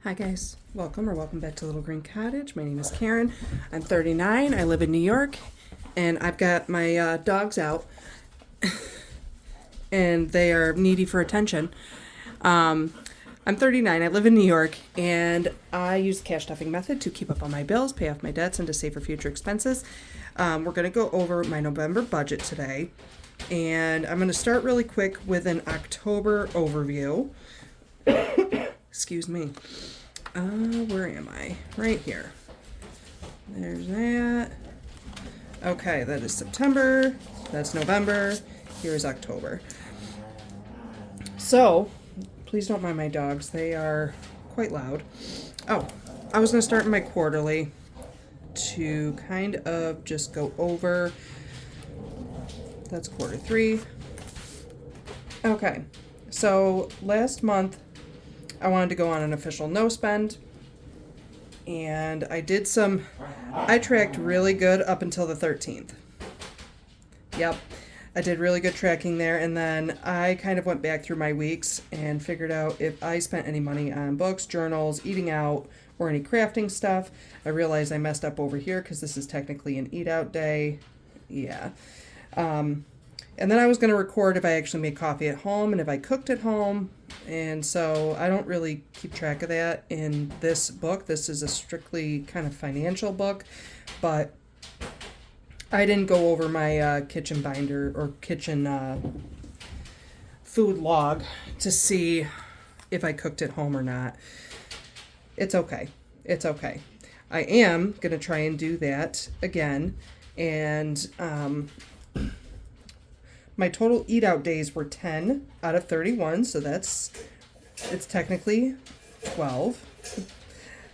Hi guys, welcome back to Little Green Cottage. My name is Karen. I'm 39. I live in New York, and I've got my dogs out, and they are needy for attention. I'm 39. I live in New York, and I use the cash stuffing method to keep up on my bills, pay off my debts, and to save for future expenses. We're going to go over my November budget today, and I'm going to start really quick with an October overview. Excuse me. Where am I? Right here. There's that. Okay, that is September. That's November. Here's October. So, please don't mind my dogs. They are quite loud. Oh, I was going to start my quarterly to kind of just go over. That's quarter three. Okay, so last month I wanted to go on an official no spend, and I tracked really good up until the 13th. Yep, I did really good tracking there, and then I kind of went back through my weeks and figured out if I spent any money on books, journals, eating out, or any crafting stuff. I realized I messed up over here because this is technically an eat out day. Yeah. And then I was going to record if I actually made coffee at home and if I cooked at home. And so I don't really keep track of that in this book. This is a strictly kind of financial book, but I didn't go over my kitchen binder or kitchen food log to see if I cooked at home or not. It's okay. It's okay. I am going to try and do that again. And my total eat out days were 10 out of 31, so it's technically 12.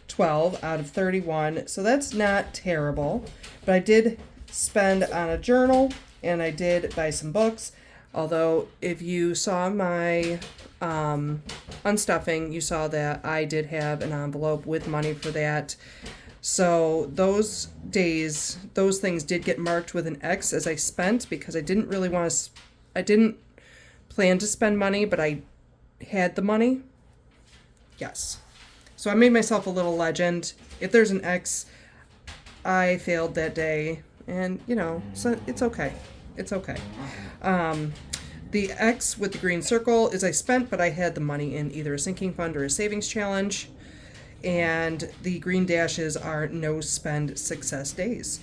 12 out of 31, so that's not terrible. But I did spend on a journal, and I did buy some books. Although, if you saw my unstuffing, you saw that I did have an envelope with money for that. So those things did get marked with an X as I spent because I didn't plan to spend money, but I had the money. Yes. So I made myself a little legend. If there's an X, I failed that day, and so it's okay. It's okay. The X with the green circle is I spent, but I had the money in either a sinking fund or a savings challenge. And the green dashes are no spend success days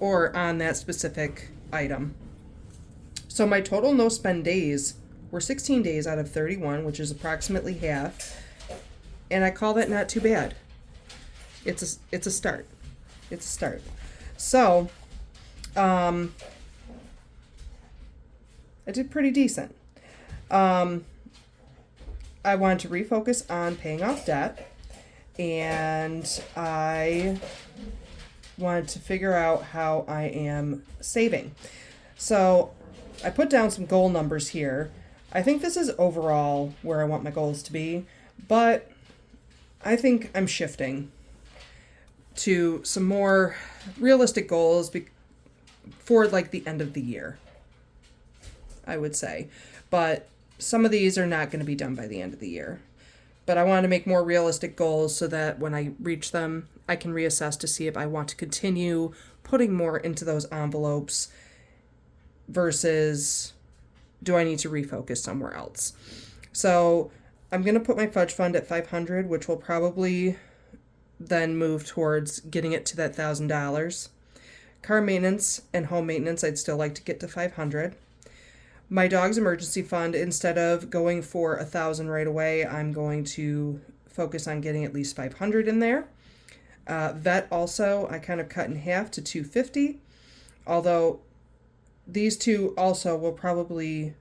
or on that specific item. So my total no spend days were 16 days out of 31, which is approximately half. And I call that not too bad. It's a start. It's a start. So, I did pretty decent. I wanted to refocus on paying off debt, and I wanted to figure out how I am saving. So I put down some goal numbers here. I think this is overall where I want my goals to be, but I think I'm shifting to some more realistic goals for like the end of the year, I would say. But some of these are not going to be done by the end of the year. But I want to make more realistic goals so that when I reach them, I can reassess to see if I want to continue putting more into those envelopes versus do I need to refocus somewhere else. So I'm going to put my fudge fund at $500, which will probably then move towards getting it to that $1,000. Car maintenance and home maintenance, I'd still like to get to $500. My dog's emergency fund, instead of going for $1,000 right away, I'm going to focus on getting at least $500 in there. Vet also, I kind of cut in half to $250, although these two also will probably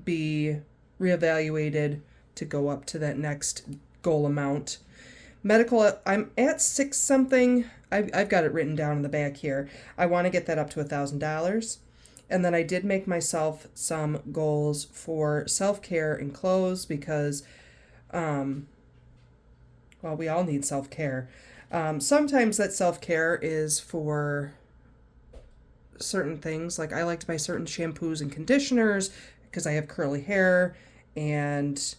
be reevaluated to go up to that next goal amount. Medical, I'm at 6 something. I've got it written down in the back here. I want to get that up to $1,000. And then I did make myself some goals for self-care and clothes because, we all need self-care. Sometimes that self-care is for certain things. Like I like to buy certain shampoos and conditioners because I have curly hair, and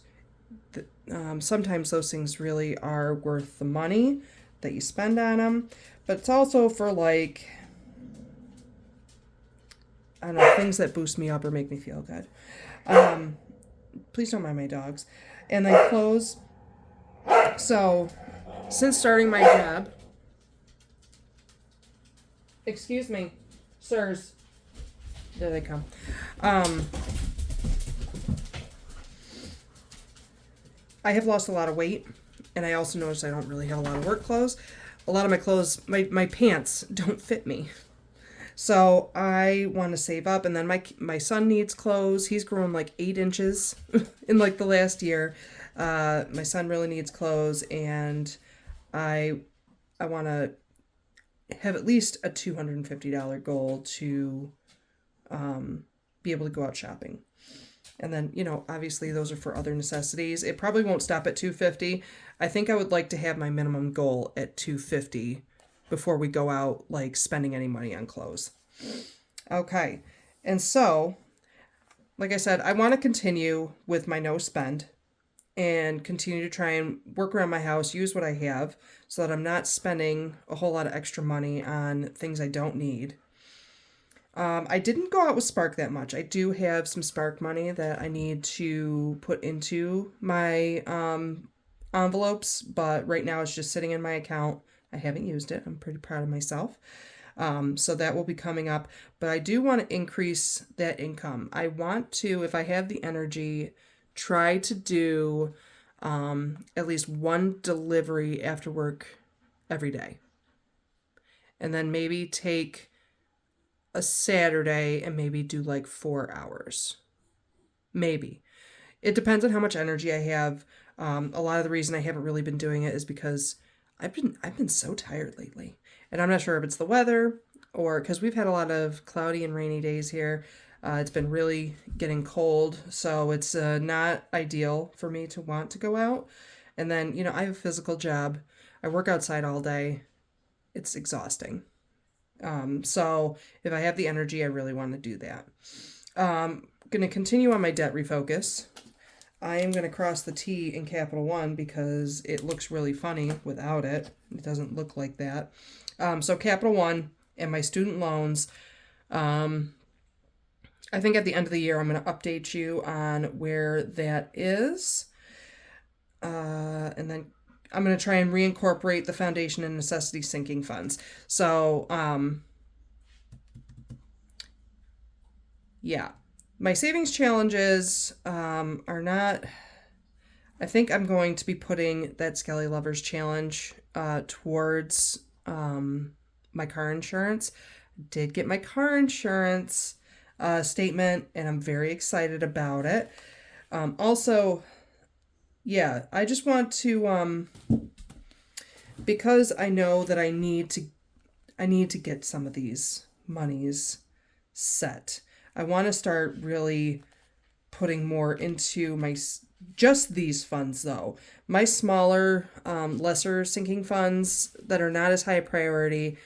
Sometimes those things really are worth the money that you spend on them, but it's also for like, I don't know, things that boost me up or make me feel good. Please don't mind my dogs. And then clothes. So, since starting my job, excuse me, sirs. There they come. I have lost a lot of weight, and I also noticed I don't really have a lot of work clothes. A lot of my clothes, my pants don't fit me. So I want to save up, and then my son needs clothes. He's grown like 8 inches in like the last year. My son really needs clothes, and I want to have at least a $250 goal to be able to go out shopping. And then, obviously those are for other necessities. It probably won't stop at $250. I think I would like to have my minimum goal at $250 before we go out, like, spending any money on clothes. Okay. And so, like I said, I want to continue with my no spend and continue to try and work around my house, use what I have so that I'm not spending a whole lot of extra money on things I don't need. I didn't go out with Spark that much. I do have some Spark money that I need to put into my envelopes, but right now it's just sitting in my account. I haven't used it. I'm pretty proud of myself. So that will be coming up, but I do want to increase that income. I want to, if I have the energy, try to do at least one delivery after work every day. And then maybe take a Saturday and maybe do like 4 hours. Maybe. It depends on how much energy I have. A lot of the reason I haven't really been doing it is because I've been so tired lately. And I'm not sure if it's the weather or because we've had a lot of cloudy and rainy days here. It's been really getting cold, so it's not ideal for me to want to go out. And then, I have a physical job. I work outside all day. It's exhausting. So if I have the energy, I really want to do that. Going to continue on my debt refocus. I am going to cross the T in Capital One because it looks really funny without it. It doesn't look like that. So Capital One and my student loans. I think at the end of the year, I'm going to update you on where that is. And then I'm going to try and reincorporate the foundation and necessity sinking funds. So, yeah, my savings challenges are not, I think I'm going to be putting that Skelly Lovers challenge towards my car insurance. Did get my car insurance statement, and I'm very excited about it. Also, yeah, I just want to, because I know that I need to get some of these monies set. I want to start really putting more into just these funds though. My smaller, lesser sinking funds that are not as high a priority,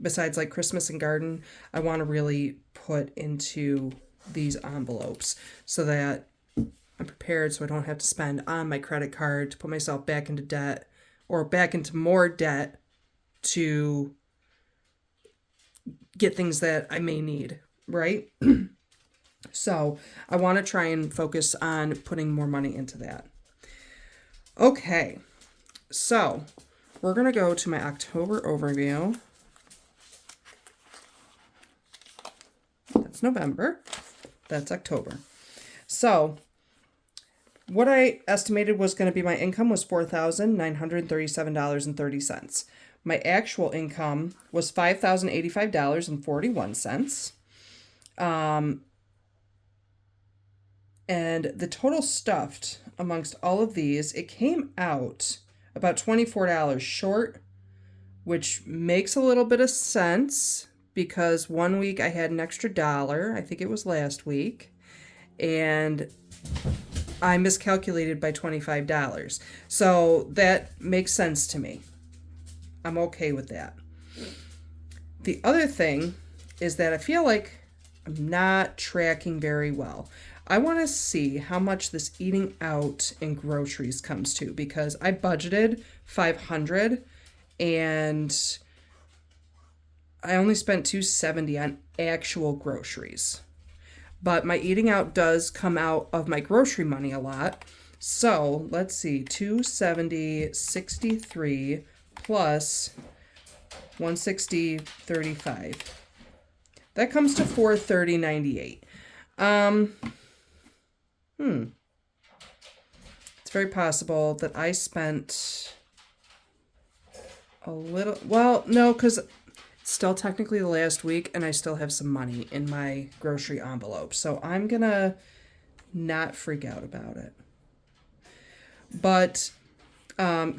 besides like Christmas and garden, I want to really put into these envelopes so that I'm prepared so I don't have to spend on my credit card to put myself back into debt or back into more debt to get things that I may need, right? So I want to try and focus on putting more money into that. Okay, so we're going to go to my October overview. That's November. That's October. So what I estimated was going to be my income was $4,937.30. My actual income was $5,085.41. And the total stuffed amongst all of these, it came out about $24 short, which makes a little bit of sense because one week I had an extra $1. I think it was last week. And I miscalculated by $25. So that makes sense to me. I'm okay with that. The other thing is that I feel like I'm not tracking very well. I want to see how much this eating out in groceries comes to, because I budgeted 500 and I only spent 270 on actual groceries. But my eating out does come out of my grocery money a lot. So let's see, 270, 63 plus 160.35. That comes to 430.98. It's very possible that I spent a little, well, no, because it's still technically the last week and I still have some money in my grocery envelope. So I'm gonna not freak out about it. But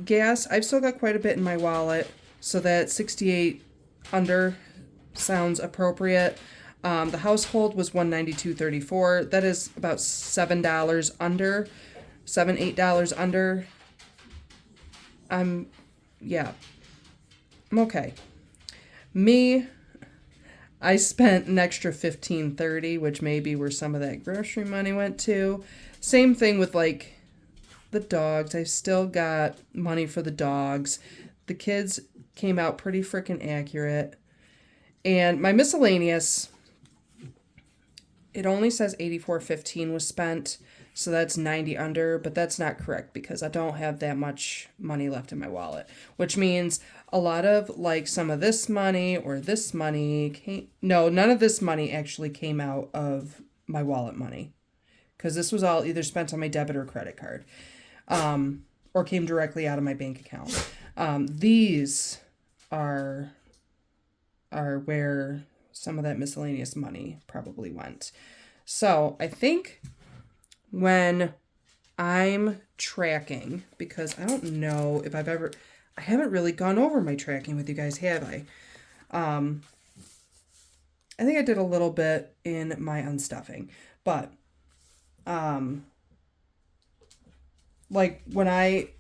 gas, I've still got quite a bit in my wallet, so that 68 under sounds appropriate. The household was $192.34. That is about $7 under, $8 under. I'm okay. Me, I spent an extra $15.30, which may be where some of that grocery money went to. Same thing with like the dogs. I've still got money for the dogs. The kids came out pretty freaking accurate. And my miscellaneous, it only says $84.15 was spent, so that's 90 under, but that's not correct because I don't have that much money left in my wallet, which means a lot of like some of this money or this money none of this money actually came out of my wallet money, because this was all either spent on my debit or credit card, or came directly out of my bank account. These are where some of that miscellaneous money probably went. So I think when I'm tracking, because I don't know if I haven't really gone over my tracking with you guys, have I? I think I did a little bit in my unstuffing, but like when I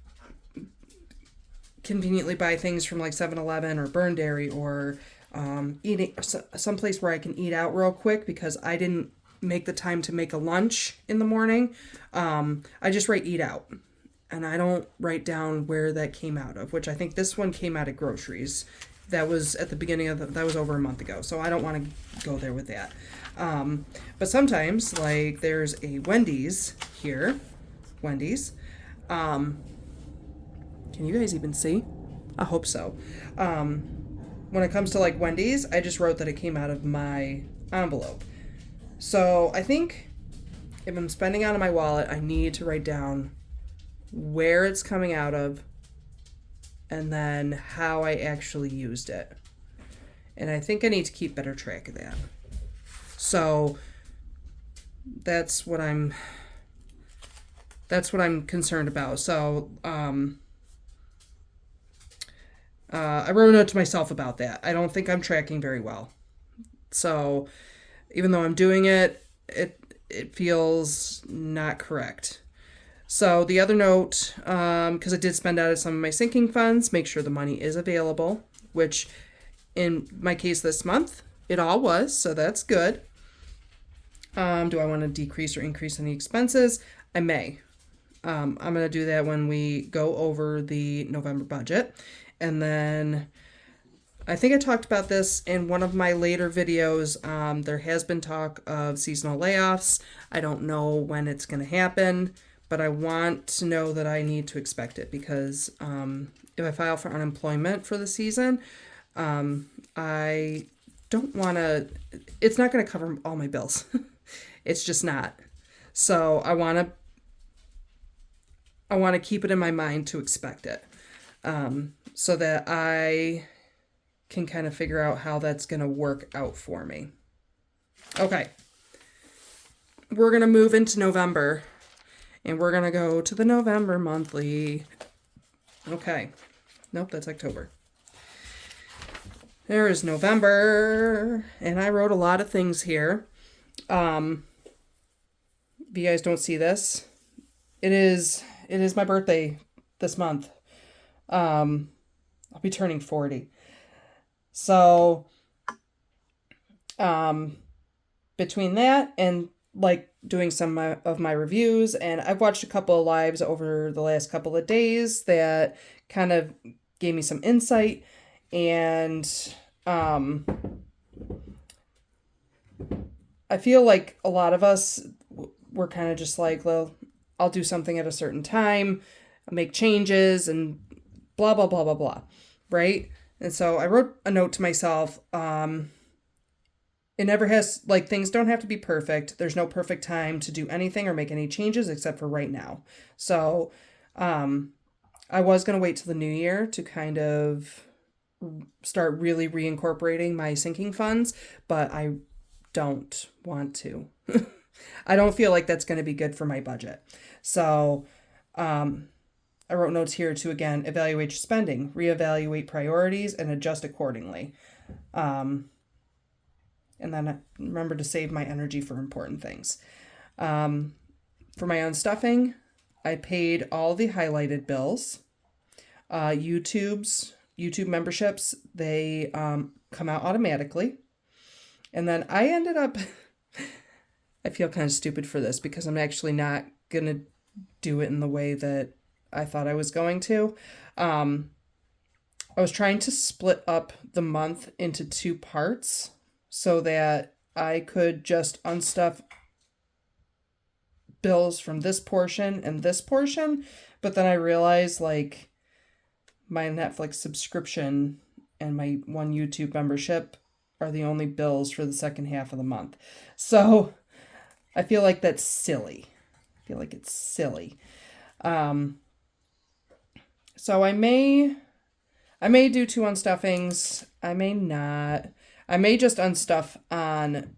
conveniently buy things from like 7-Eleven or Burn Dairy or eating someplace where I can eat out real quick because I didn't make the time to make a lunch in the morning, I just write eat out. And I don't write down where that came out of, which I think this one came out of groceries. That was at the beginning of that was over a month ago. So I don't want to go there with that. But sometimes, like there's a Wendy's here. Wendy's. Can you guys even see? I hope so. When it comes to like Wendy's, I just wrote that it came out of my envelope. So I think if I'm spending out of my wallet, I need to write down where it's coming out of and then how I actually used it. And I think I need to keep better track of that. So that's what I'm concerned about. So I wrote a note to myself about that. I don't think I'm tracking very well. So even though I'm doing it, it feels not correct. So the other note, because I did spend out of some of my sinking funds, make sure the money is available, which in my case this month, it all was, so that's good. Do I want to decrease or increase any expenses? I may. I'm going to do that when we go over the November budget. And then I think I talked about this in one of my later videos. There has been talk of seasonal layoffs. I don't know when it's going to happen, but I want to know that I need to expect it because if I file for unemployment for the season, I don't want to, it's not going to cover all my bills. It's just not. So I want to keep it in my mind to expect it, so that I can kind of figure out how that's going to work out for me. Okay. We're going to move into November, and we're going to go to the November monthly. Okay. Nope, that's October. There is November, and I wrote a lot of things here. If you guys don't see this, it is my birthday this month. I'll be turning 40. So, between that and like doing some of my reviews, and I've watched a couple of lives over the last couple of days that kind of gave me some insight. And um, I feel like a lot of us were kind of just like, well, I'll do something at a certain time, make changes, and blah, blah, blah, blah, blah. Right? And so I wrote a note to myself. It never has, like, things don't have to be perfect. There's no perfect time to do anything or make any changes except for right now. So, I was going to wait till the new year to kind of start really reincorporating my sinking funds, but I don't want to. I don't feel like that's going to be good for my budget. So, I wrote notes here to again evaluate your spending, reevaluate priorities, and adjust accordingly. And then remember to save my energy for important things. For my own stuffing, I paid all the highlighted bills. YouTube memberships, they come out automatically. And then I ended up, I feel kind of stupid for this because I'm actually not going to do it in the way that I thought I was going to. I was trying to split up the month into 2 parts so that I could just unstuff bills from this portion and this portion. But then I realized, like, my Netflix subscription and my one YouTube membership are the only bills for the second half of the month. So I feel like that's silly. I feel like it's silly. So I may do 2 unstuffings. I may not. I may just unstuff on.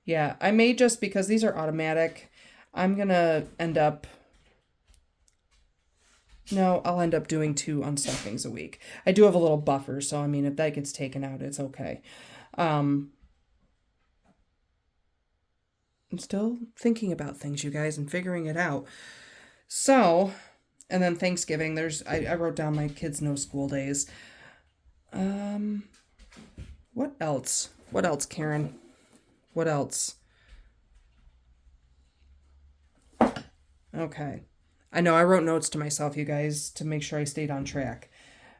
Yeah, I may just, because these are automatic. I'm gonna end up. No, I'll end up doing 2 unstuffings a week. I do have a little buffer, so I mean, if that gets taken out, it's okay. I'm still thinking about things, you guys, and figuring it out. So, and then Thanksgiving, I wrote down my kids' no school days. What else? What else, Karen? What else? Okay. I know I wrote notes to myself, you guys, to make sure I stayed on track.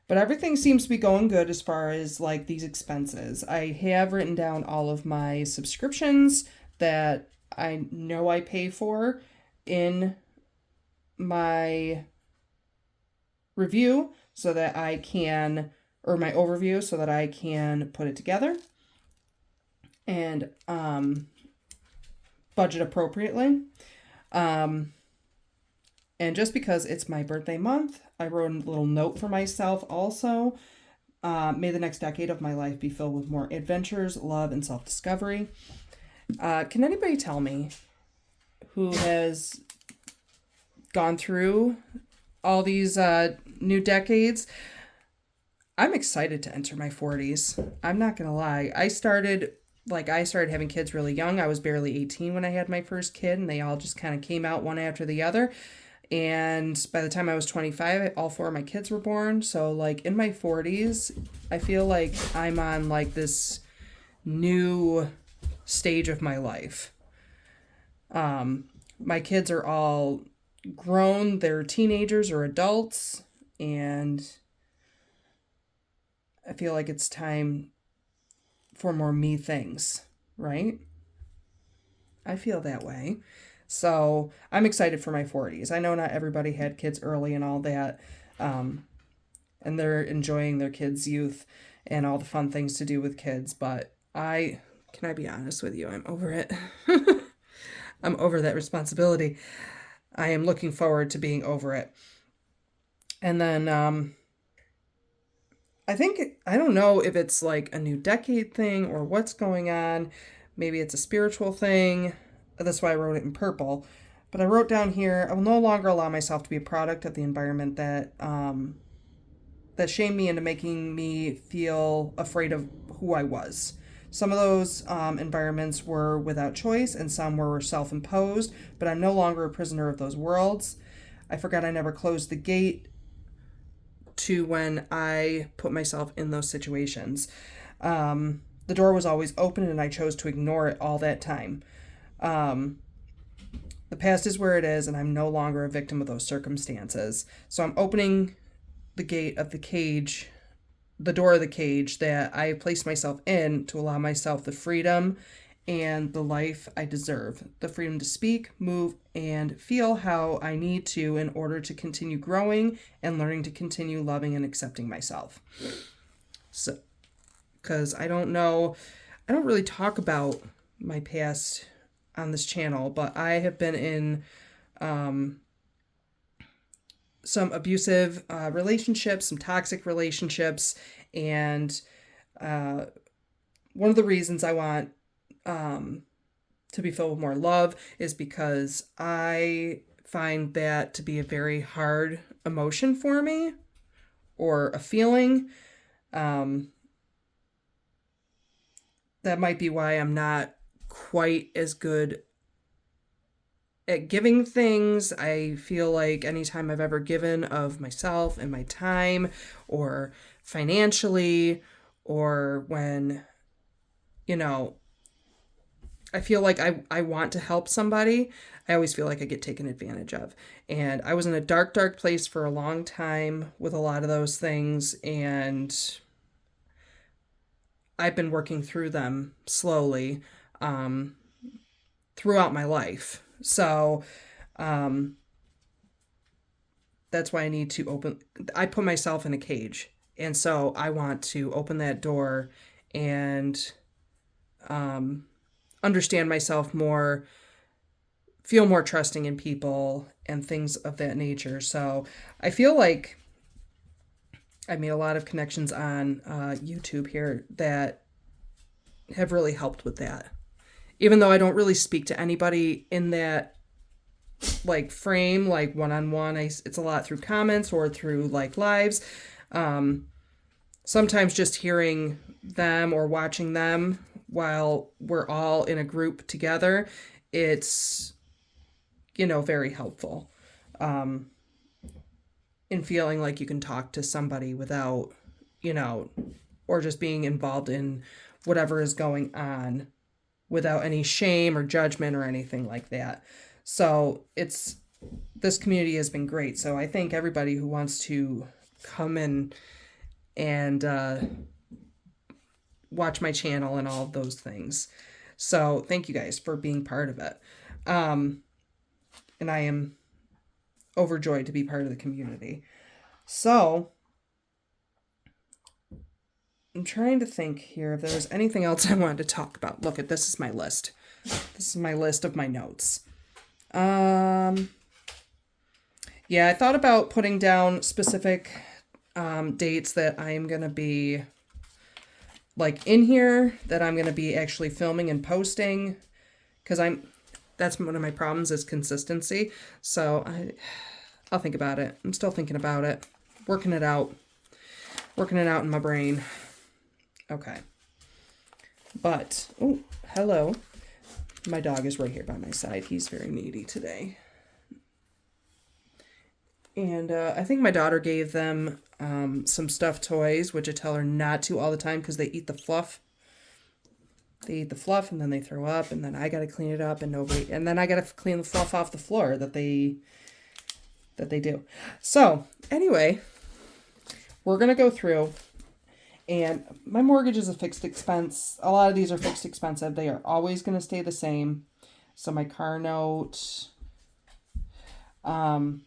But everything seems to be going good as far as like these expenses. I have written down all of my subscriptions that I know I pay for in my review so that I can, or my overview so that I can put it together and budget appropriately. And just because it's my birthday month, I wrote a little note for myself also. May the next decade of my life be filled with more adventures, love, and self-discovery. Can anybody tell me who has gone through all these new decades? I'm excited to enter my 40s. I'm not going to lie. I started having kids really young. I was barely 18 when I had my first kid, and they all just kind of came out one after the other. And by the time I was 25, all 4 of my kids were born. So, like, in my 40s, I feel like I'm on, like, this new stage of my life. My kids are all grown. They're teenagers or adults. And I feel like it's time for more me things, right? I feel that way. So I'm excited for my 40s. I know not everybody had kids early and all that, and they're enjoying their kids' youth and all the fun things to do with kids. But can I be honest with you? I'm over it. I'm over that responsibility. I am looking forward to being over it. And then I don't know if it's like a new decade thing or what's going on. Maybe it's a spiritual thing. That's why I wrote it in purple. But I wrote down here, I will no longer allow myself to be a product of the environment that shamed me into making me feel afraid of who I was. Some of those environments were without choice and some were self-imposed, but I'm no longer a prisoner of those worlds. I forgot I never closed the gate to when I put myself in those situations. the door was always open and I chose to ignore it all that time. The past is where it is, and I'm no longer a victim of those circumstances. So I'm opening the gate of the cage, the door of the cage that I placed myself in to allow myself the freedom and the life I deserve. The freedom to speak, move, and feel how I need to in order to continue growing and learning to continue loving and accepting myself. So, because I don't really talk about my past on this channel, but I have been in some abusive relationships, some toxic relationships, and one of the reasons I want to be filled with more love is because I find that to be a very hard emotion for me, or a feeling. That might be why I'm not quite as good at giving things. I feel like anytime I've ever given of myself and my time, or financially, or when, I feel like I want to help somebody, I always feel like I get taken advantage of. And I was in a dark, dark place for a long time with a lot of those things, and I've been working through them slowly throughout my life. So that's why I put myself in a cage. And so I want to open that door and understand myself more, feel more trusting in people, and things of that nature. So I feel like I made a lot of connections on YouTube here that have really helped with that. Even though I don't really speak to anybody in that frame, one-on-one, it's a lot through comments or through lives. Sometimes just hearing them or watching them while we're all in a group together, it's, very helpful. In feeling like you can talk to somebody without, or just being involved in whatever is going on without any shame or judgment or anything like that. So this community has been great. So I thank everybody who wants to come in and watch my channel and all of those things. So thank you guys for being part of it. And I am overjoyed to be part of the community. So I'm trying to think here if there was anything else I wanted to talk about. Look, this is my list. This is my list of my notes. Yeah, I thought about putting down specific dates that I'm going to be in here, that I'm going to be actually filming and posting, because that's one of my problems is consistency. So I'll think about it. I'm still thinking about it. Working it out in my brain. Okay. But, oh, hello. My dog is right here by my side. He's very needy today. And I think my daughter gave them some stuffed toys, which I tell her not to all the time because they eat the fluff. They eat the fluff and then they throw up, and then I got to clean it up, and then I got to clean the fluff off the floor that they do. So anyway, we're going to go through, and my mortgage is a fixed expense. A lot of these are fixed expensive. They are always going to stay the same. So my car note, I'm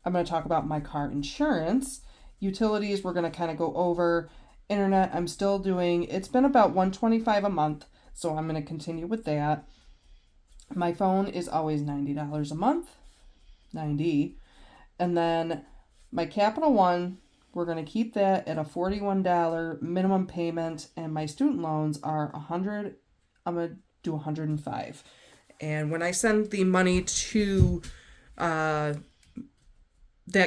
going to talk about my car insurance. Utilities, we're going to kind of go over. Internet, I'm still doing, it's been about $125 a month, so I'm going to continue with that. My phone is always $90 a month, $90. And then my Capital One, we're going to keep that at a $41 minimum payment, and my student loans are $100. I'm going to do $105. And when I send the money to that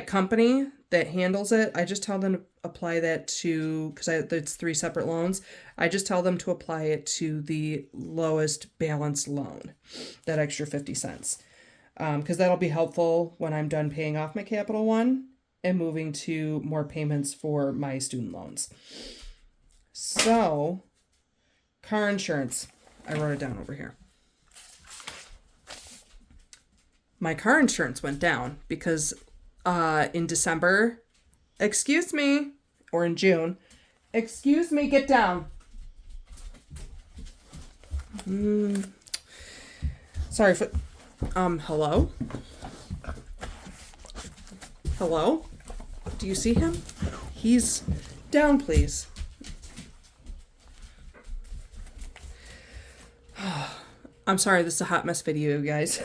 company that handles it, I just tell them to apply that to, because it's 3 separate loans, I just tell them to apply it to the lowest balance loan, that extra 50 cents. Because that'll be helpful when I'm done paying off my Capital One and moving to more payments for my student loans. So car insurance. I wrote it down over here. My car insurance went down because in December, excuse me, or in June, excuse me, get down. Sorry for, hello? Hello? Do you see him? He's down, please. I'm sorry, this is a hot mess video, guys.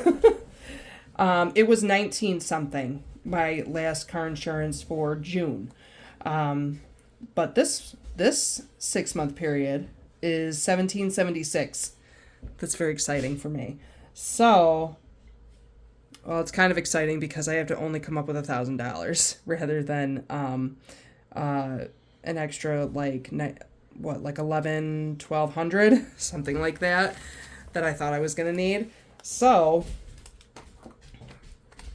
It was 19 something, my last car insurance for June. But this 6-month period is 1776. That's very exciting for me. So, well, it's kind of exciting because I have to only come up with $1,000 rather than an extra like 1,100, something like that I thought I was gonna need. So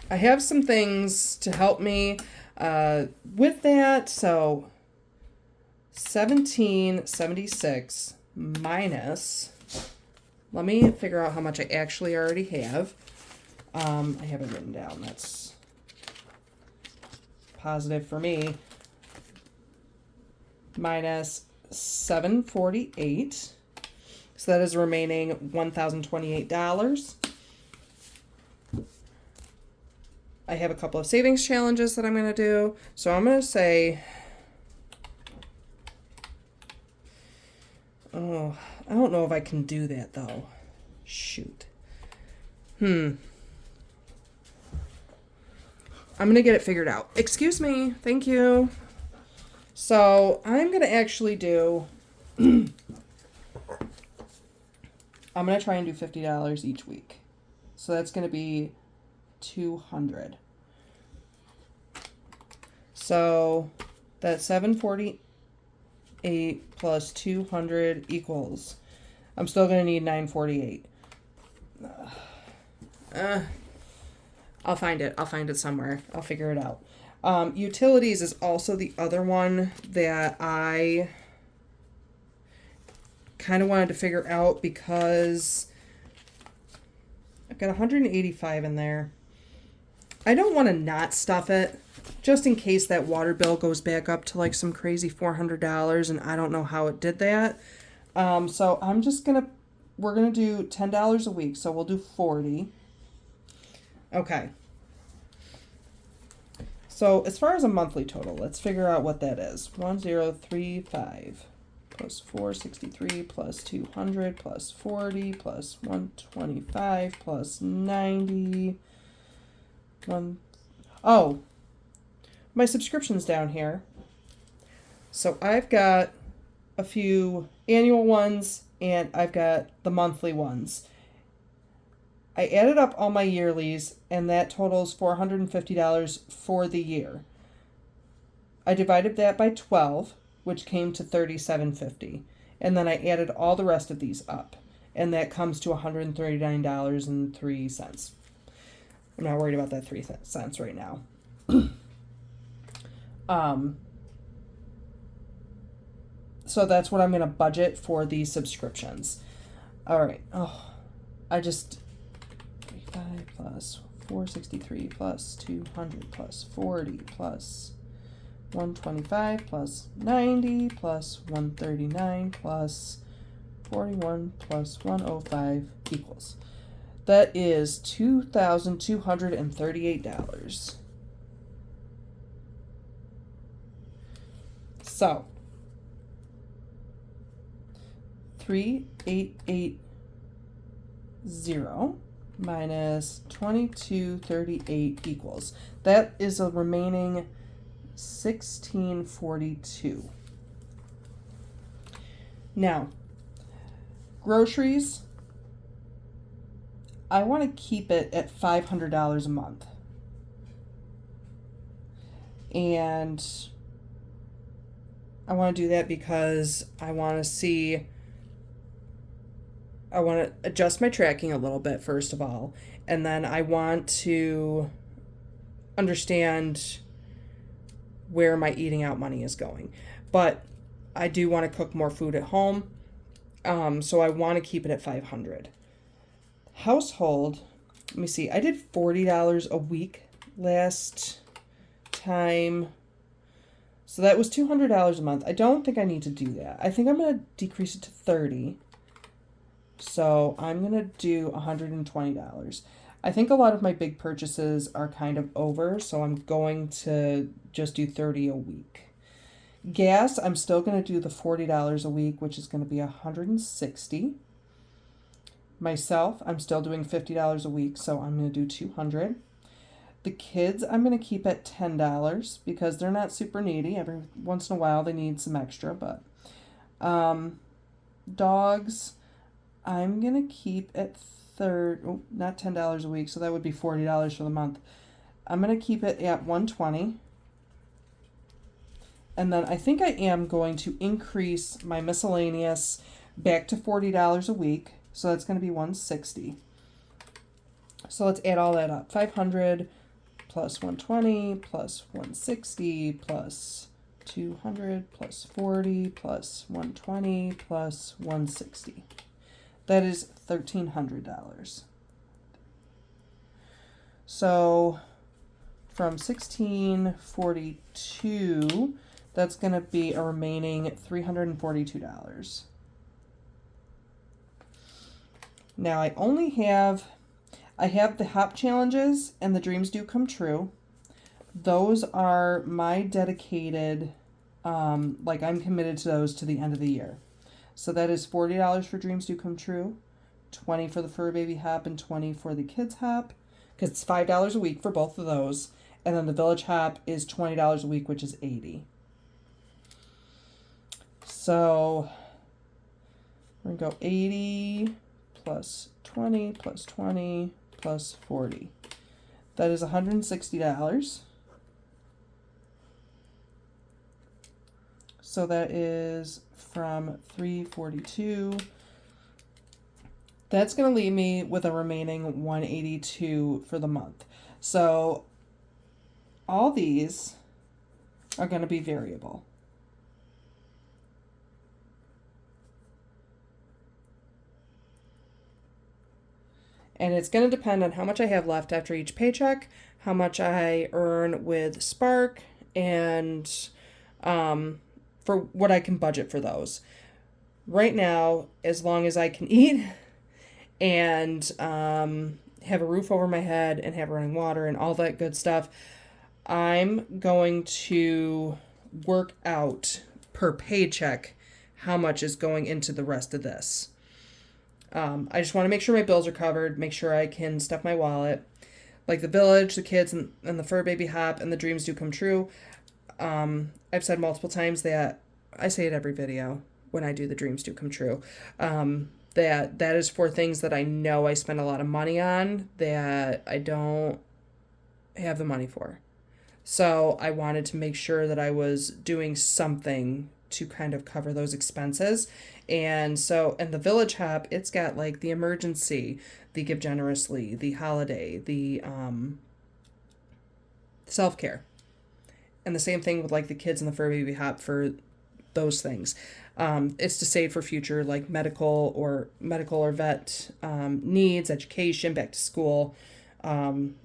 I have some things to help me with that. So 1776 minus, let me figure out how much I actually already have. I have it written down. That's positive for me. Minus 748. So that is remaining $1,028. I have a couple of savings challenges that I'm going to do. So I'm going to say, oh, I don't know if I can do that though. Shoot. I'm going to get it figured out. Excuse me. Thank you. So I'm going to actually do, I'm going to try and do $50 each week. So that's going to be $200. So that's 748 plus 200 equals, I'm still going to need 948. I'll find it. I'll find it somewhere. I'll figure it out. Utilities is also the other one that I kind of wanted to figure out because I've got 185 in there. I don't want to not stuff it just in case that water bill goes back up to like some crazy $400 and I don't know how it did that. So I'm just we're going to do $10 a week. So we'll do 40. Okay. So as far as a monthly total, let's figure out what that is. 1035 plus 463 plus 200 plus 40 plus 125 plus 90. Oh, my subscription's down here. So I've got a few annual ones and I've got the monthly ones. I added up all my yearlies and that totals $450 for the year. I divided that by 12, which came to $37.50. And then I added all the rest of these up. And that comes to $139.03. I'm not worried about that 3 cents right now. So that's what I'm going to budget for these subscriptions. All right. Oh, I just 35 plus 463 plus 200 plus 40 plus 125 plus 90 plus 139 plus 41 plus 105 equals. That is $2,238. So 3880 minus 2238 equals. That is a remaining 1642. Now, groceries, I want to keep it at $500 a month. And I want to do that because I want to adjust my tracking a little bit, first of all. And then I want to understand where my eating out money is going. But I do want to cook more food at home. So I want to keep it at 500. Household, let me see. I did $40 a week last time. So that was $200 a month. I don't think I need to do that. I think I'm going to decrease it to 30. So I'm going to do $120. I think a lot of my big purchases are kind of over, so I'm going to just do 30 a week. Gas, I'm still going to do the $40 a week, which is going to be $160. Myself, I'm still doing $50 a week, so I'm going to do $200. The kids, I'm going to keep at $10 because they're not super needy. Every once in a while, they need some extra, but dogs, I'm going to keep at not $10 a week, so that would be $40 for the month. I'm going to keep it at $120. And then I think I am going to increase my miscellaneous back to $40 a week. So that's going to be $160. So let's add all that up. 500 plus 120 plus 160 plus 200 plus 40 plus 120 plus 160. That is $1,300. So from 1642, that's going to be a remaining $342. Now I have the hop challenges and the dreams do come true. Those are my dedicated, like I'm committed to those to the end of the year. So that is $40 for dreams do come true, 20 for the fur baby hop, and 20 for the kids hop, because it's $5 a week for both of those. And then the village hop is $20 a week, which is $80. So we're going to go 80 plus 20 plus 20 plus 40. That is $160. So that is from 342. That's going to leave me with a remaining 182 for the month. So all these are going to be variable. And it's going to depend on how much I have left after each paycheck, how much I earn with Spark, and for what I can budget for those. Right now, as long as I can eat and have a roof over my head and have running water and all that good stuff, I'm going to work out per paycheck how much is going into the rest of this. I just want to make sure my bills are covered, make sure I can stuff my wallet. Like the village, the kids, and the fur baby hop, and the dreams do come true. I've said multiple times that, I say it every video when I do the dreams do come true, that is for things that I know I spend a lot of money on that I don't have the money for. So I wanted to make sure that I was doing something to kind of cover those expenses. And so, and the village hop, it's got like the emergency, the give generously, the holiday, the self-care. And the same thing with like the kids and the fur baby hop for those things. It's to save for future like medical or vet needs, education, back to school. And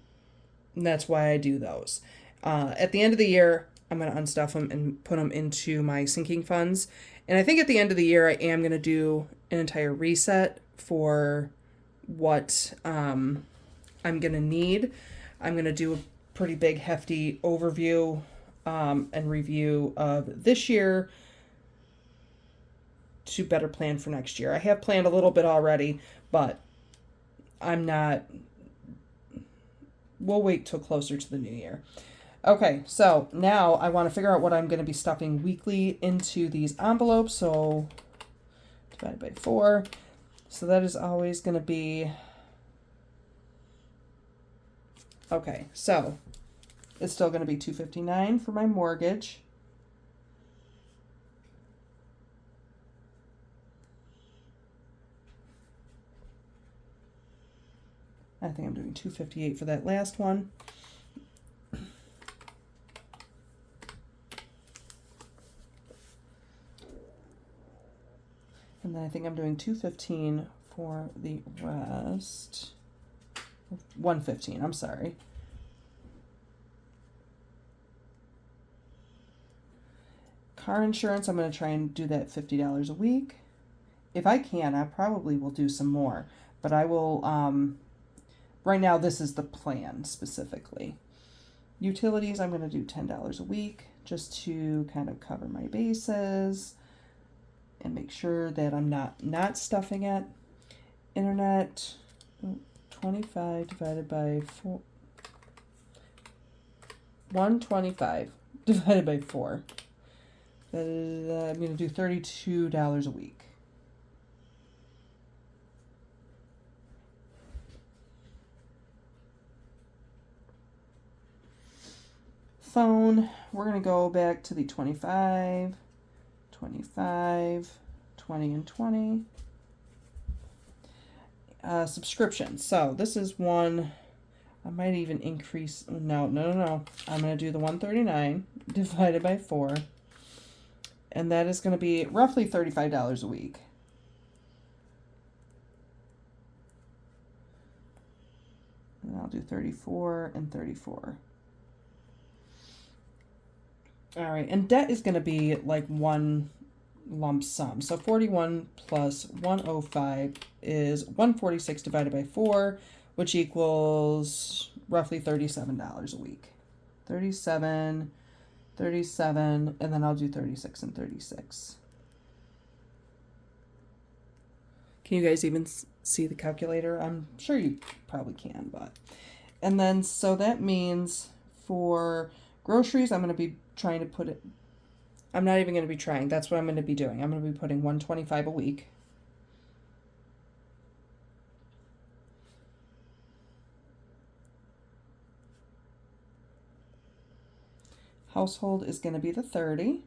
that's why I do those. At the end of the year, I'm going to unstuff them and put them into my sinking funds. And I think at the end of the year, I am going to do an entire reset for what I'm going to need. I'm going to do a pretty big, hefty overview and review of this year to better plan for next year. I have planned a little bit already, but we'll wait till closer to the new year. Okay, so now I want to figure out what I'm going to be stuffing weekly into these envelopes. So divided by 4. So that is always going to be, okay, so it's still going to be $259 for my mortgage. I think I'm doing $258 for that last one. And then I think I'm doing $215 for the rest. $115, I'm sorry. Car insurance, I'm going to try and do that $50 a week. If I can, I probably will do some more. But I will, right now this is the plan specifically. Utilities, I'm going to do $10 a week just to kind of cover my bases and make sure that I'm not stuffing it. Internet, 25 divided by 4. 125 divided by 4. That is, I'm going to do $32 a week. Phone, we're going to go back to the 25, 25, 20, and 20. Subscription. So this is one, I might even increase, no. I'm going to do the 139 divided by 4. And that is going to be roughly $35 a week. And I'll do 34 and 34. All right, and debt is going to be like one lump sum. So 41 plus 105 is 146 divided by 4, which equals roughly $37 a week. 37, and then I'll do 36 and 36. Can you guys even see the calculator? I'm sure you probably can, but. And then, so that means for groceries, I'm going to be trying to put it, I'm not even going to be trying. That's what I'm going to be doing. I'm going to be putting $125 a week. Household is going to be the 30.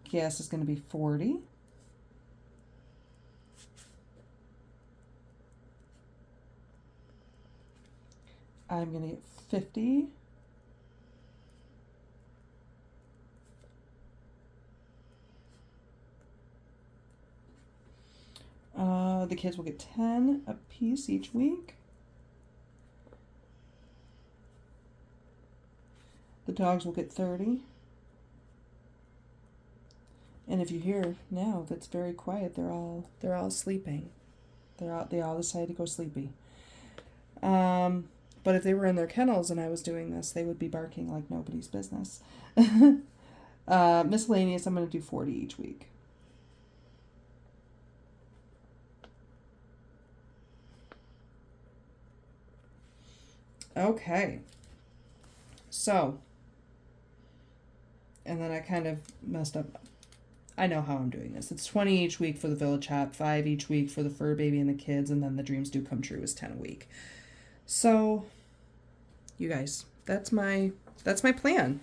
Gas is going to be 40. I'm going to get 50. The kids will get 10 a piece each week. The dogs will get 30. And if you hear now, that's very quiet. They're all sleeping. They all decided to go sleepy. But if they were in their kennels and I was doing this, they would be barking like nobody's business. Miscellaneous, I'm going to do 40 each week. Okay. So, and then I kind of messed up. I know how I'm doing this. It's 20 each week for the village hop, 5 each week for the fur baby and the kids, and then the dreams do come true is 10 a week. So, you guys, that's my plan.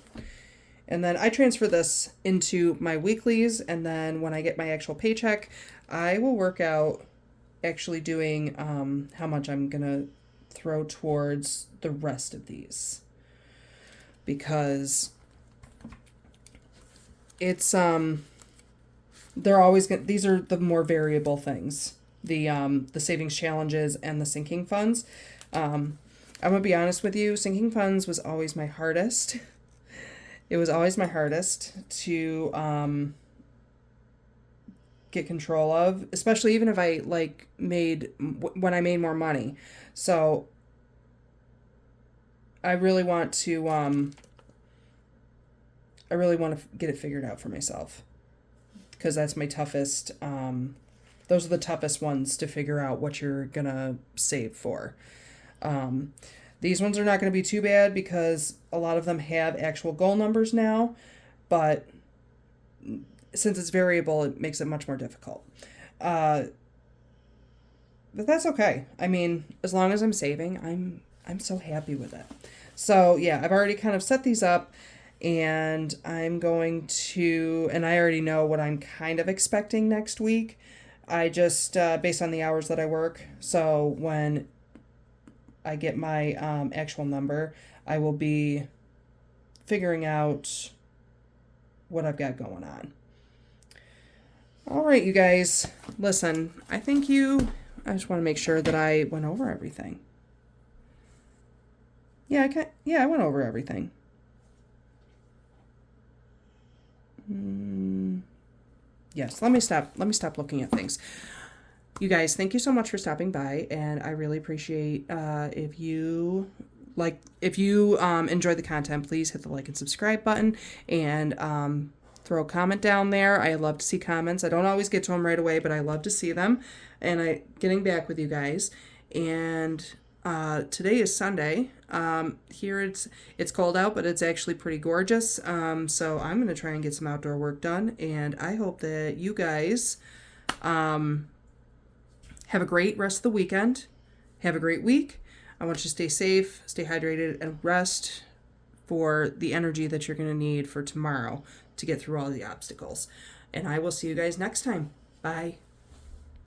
And then I transfer this into my weeklies, and then when I get my actual paycheck, I will work out actually doing how much I'm going to throw towards the rest of these. Because it's they're always these are the more variable things. The savings challenges and the sinking funds. I'm gonna be honest with you, sinking funds was always my hardest. It was always my hardest to get control of, especially even if I when I made more money. So I really want to get it figured out for myself, because that's my toughest. Those are the toughest ones to figure out what you're gonna save for. These ones are not going to be too bad because a lot of them have actual goal numbers now, but since it's variable, it makes it much more difficult. But that's okay. I mean, as long as I'm saving, I'm so happy with it. So yeah, I've already kind of set these up, and I'm going to, and I already know what I'm kind of expecting next week. I just, based on the hours that I work. So when I get my actual number, I will be figuring out what I've got going on. All right, you guys, listen, I just want to make sure that I went over everything. Yeah, I went over everything. Yes, let me stop looking at things. You guys, thank you so much for stopping by, and I really appreciate if you enjoy the content, please hit the like and subscribe button, and throw a comment down there. I love to see comments. I don't always get to them right away, but I love to see them, and getting back with you guys. And today is Sunday. Here it's cold out, but it's actually pretty gorgeous. So I'm gonna try and get some outdoor work done, and I hope that you guys have a great rest of the weekend. Have a great week. I want you to stay safe, stay hydrated, and rest for the energy that you're going to need for tomorrow to get through all the obstacles. And I will see you guys next time. Bye.